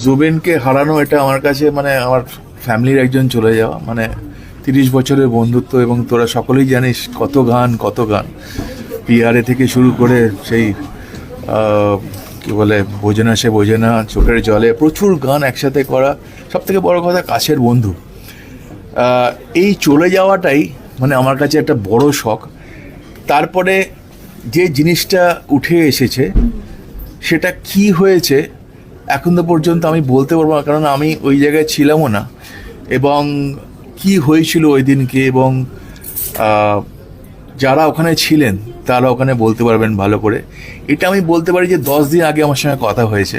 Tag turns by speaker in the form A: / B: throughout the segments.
A: জুবিনকে হারানো এটা আমার কাছে মানে আমার ফ্যামিলির একজন চলে যাওয়া, মানে 30 বছরের বন্ধুত্ব, এবং তোরা সকলেই জানিস কত গান পিয়ারে থেকে শুরু করে সেই কি বলে বোঝে না সে বোঝে না, চোখের জলে, প্রচুর গান একসাথে করা, সব থেকে বড় কথা কাছের বন্ধু। এই চলে যাওয়াটাই মানে আমার কাছে একটা বড় শখ। তারপরে যে জিনিসটা উঠে এসেছে সেটা কি হয়েছে এখন তো পর্যন্ত আমি বলতে পারবো না, কারণ আমি ওই জায়গায় ছিলামও না, এবং কি হয়েছিল ওই দিনকে, এবং যারা ওখানে ছিলেন তারা ওখানে বলতে পারবেন ভালো করে। এটা আমি বলতে পারি যে 10 দিন আগে আমার সঙ্গে কথা হয়েছে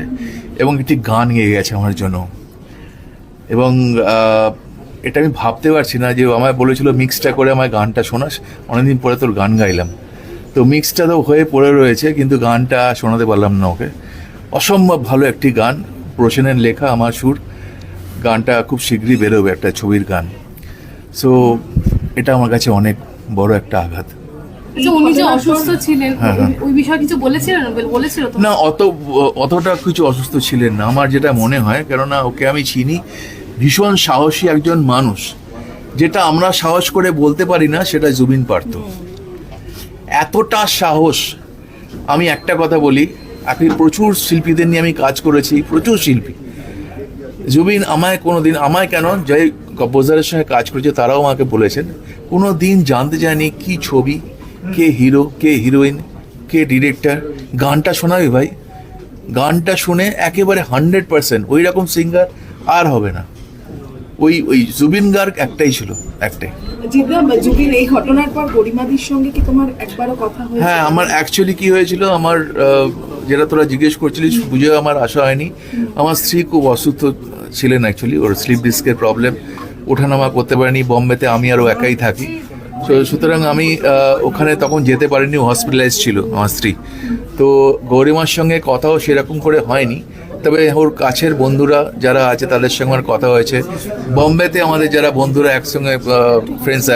A: এবং একটি গান গেয়ে গেছে আমার জন্য, এবং এটা আমি ভাবতে পারছি না যে আমায় বলেছিল মিক্সটা করে আমার গানটা শোনাস, অনেকদিন পরে তোর গান গাইলাম, তো মিক্সটা তো হয়ে পড়ে রয়েছে কিন্তু গানটা শোনাতে পারলাম না ওকে। অসম্ভব ভালো একটি গান, প্রসেনের লেখা, আমার সুর, গানটা খুব শীঘ্রই বেরোবে, একটা ছবির গান। সো এটা আমার কাছে অনেক বড় একটা আঘাত।
B: আচ্ছা, উনি যে অসুস্থ ছিলেন ওই বিষয়ে কিছু বলেছিলেন? বলেছিল তো
A: না, অতটা কিছু অসুস্থ ছিলেন না আমার যেটা মনে হয়, কেননা ওকে আমি চিনি, ভীষণ সাহসী একজন মানুষ। যেটা আমরা সাহস করে বলতে পারি না সেটা জুবিন পারত। এতটা সাহস। আমি একটা কথা বলি, এখন প্রচুর শিল্পীদের নিয়ে আমি কাজ করেছি, প্রচুর শিল্পী। জুবিন আমায় কেন যে কম্পোজারের সঙ্গে কাজ করেছে তারাও আমাকে বলেছেন, কোনো দিন জানতে চায়নি কি ছবি, কে হিরো, কে হিরোইন, কে ডিরেক্টর, গানটা শোনাবে ভাই, গানটা শুনে একেবারে 100% ওই রকম সিঙ্গার আর হবে না। ওই জুবিন গার্গ একটাই ছিল, একটাই।
C: জুবিন এই ঘটনার পর গরিমাদির সঙ্গে কি তোমার একবারও কথা হয়েছে?
A: হ্যাঁ, আমার অ্যাকচুয়ালি কি হয়েছিল, আমার যেটা তোরা জিজ্ঞেস করছিলিস বুঝে আমার আসা হয়নি। আমার স্ত্রী খুব অসুস্থ ছিলেন, অ্যাকচুয়ালি ওর স্লিপ ডিস্কের প্রবলেম, ওঠানামা করতে পারেনি, বোম্বেতে আমি আরও একাই থাকি। সুতরাং আমি ওখানে তখন যেতে পারিনি, হসপিটালাইজ ছিল আমার স্ত্রী। তো গৌরিমার সঙ্গে কথাও সেরকম করে হয়নি, তবে ওর কাছের বন্ধুরা যারা আছে তাদের সঙ্গে আমার কথা হয়েছে। বোম্বেতে আমাদের যারা বন্ধুরা একসঙ্গে ফ্রেন্ডস